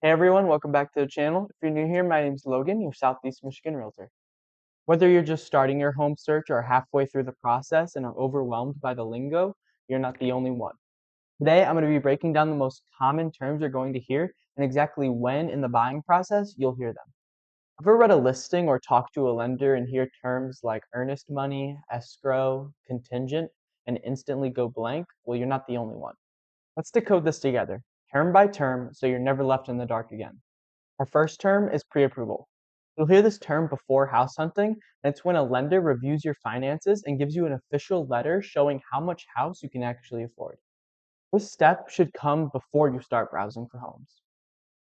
Hey everyone, welcome back to the channel. If you're new here, my name's Logan, your Southeast Michigan Realtor. Whether you're just starting your home search or halfway through the process and are overwhelmed by the lingo, you're not the only one. Today, I'm going to be breaking down the most common terms you're going to hear and exactly when in the buying process you'll hear them. Ever read a listing or talked to a lender and hear terms like earnest money, escrow, contingent, and instantly go blank? Well, you're not the only one. Let's decode this together, term by term, so you're never left in the dark again. Our first term is pre-approval. You'll hear this term before house hunting, and it's when a lender reviews your finances and gives you an official letter showing how much house you can actually afford. This step should come before you start browsing for homes.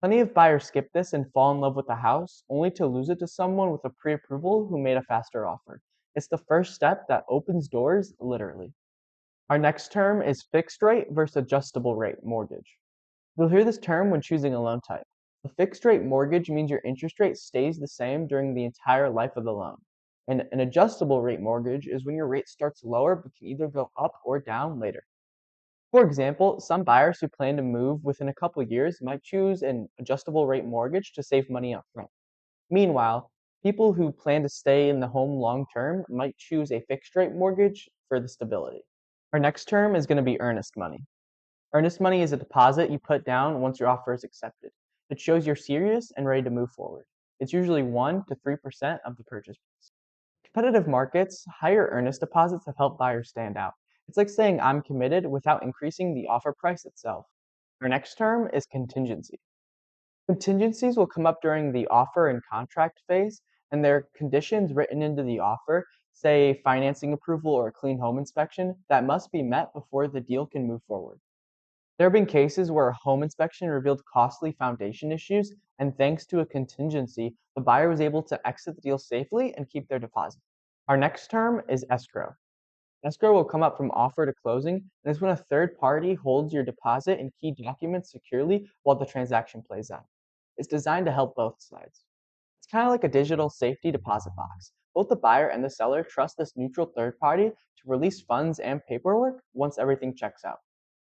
Plenty of buyers skip this and fall in love with the house, only to lose it to someone with a pre-approval who made a faster offer. It's the first step that opens doors, literally. Our next term is fixed rate versus adjustable rate mortgage. You'll hear this term when choosing a loan type. A fixed rate mortgage means your interest rate stays the same during the entire life of the loan. And an adjustable rate mortgage is when your rate starts lower but can either go up or down later. For example, some buyers who plan to move within a couple years might choose an adjustable rate mortgage to save money up front. Meanwhile, people who plan to stay in the home long term might choose a fixed rate mortgage for the stability. Our next term is going to be earnest money. Earnest money is a deposit you put down once your offer is accepted. It shows you're serious and ready to move forward. It's usually 1 to 3% of the purchase price. In competitive markets, higher earnest deposits have helped buyers stand out. It's like saying I'm committed without increasing the offer price itself. Our next term is contingency. Contingencies will come up during the offer and contract phase, and they're conditions written into the offer, say financing approval or a clean home inspection, that must be met before the deal can move forward. There have been cases where a home inspection revealed costly foundation issues, and thanks to a contingency, the buyer was able to exit the deal safely and keep their deposit. Our next term is escrow. Escrow will come up from offer to closing, and is when a third party holds your deposit and key documents securely while the transaction plays out. It's designed to help both sides. It's kind of like a digital safety deposit box. Both the buyer and the seller trust this neutral third party to release funds and paperwork once everything checks out.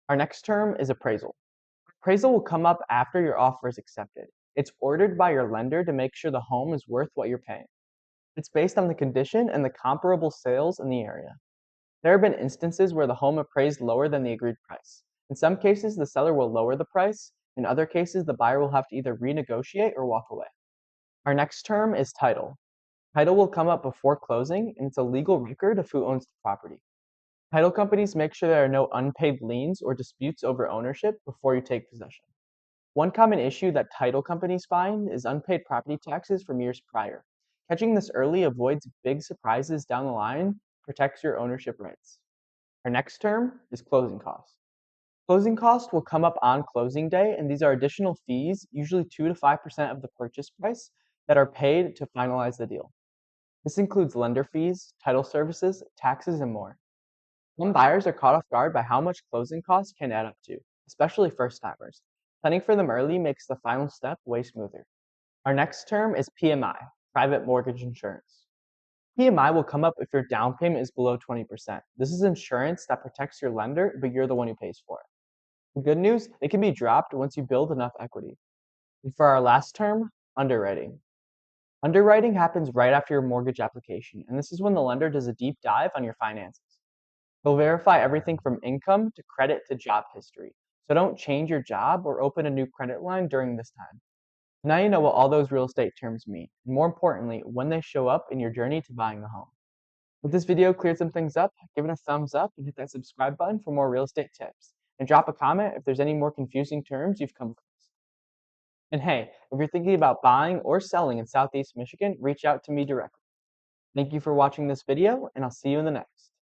Our next term is appraisal. Appraisal will come up after your offer is accepted. It's ordered by your lender to make sure the home is worth what you're paying. It's based on the condition and the comparable sales in the area. There have been instances where the home appraised lower than the agreed price. In some cases, the seller will lower the price. In other cases, the buyer will have to either renegotiate or walk away. Our next term is title. Title will come up before closing, and it's a legal record of who owns the property. Title companies make sure there are no unpaid liens or disputes over ownership before you take possession. One common issue that title companies find is unpaid property taxes from years prior. Catching this early avoids big surprises down the line, protects your ownership rights. Our next term is closing costs. Closing costs will come up on closing day, and these are additional fees, usually 2 to 5% of the purchase price, that are paid to finalize the deal. This includes lender fees, title services, taxes, and more. Some buyers are caught off guard by how much closing costs can add up to, especially first timers. Planning for them early makes the final step way smoother. Our next term is PMI, private mortgage insurance. PMI will come up if your down payment is below 20%. This is insurance that protects your lender, but you're the one who pays for it. The good news, it can be dropped once you build enough equity. And for our last term, underwriting. Underwriting happens right after your mortgage application, and this is when the lender does a deep dive on your finances. They'll verify everything from income to credit to job history. So don't change your job or open a new credit line during this time. Now you know what all those real estate terms mean, and more importantly, when they show up in your journey to buying a home. If this video cleared some things up, give it a thumbs up and hit that subscribe button for more real estate tips. And drop a comment if there's any more confusing terms you've come across. And hey, if you're thinking about buying or selling in Southeast Michigan, reach out to me directly. Thank you for watching this video, and I'll see you in the next.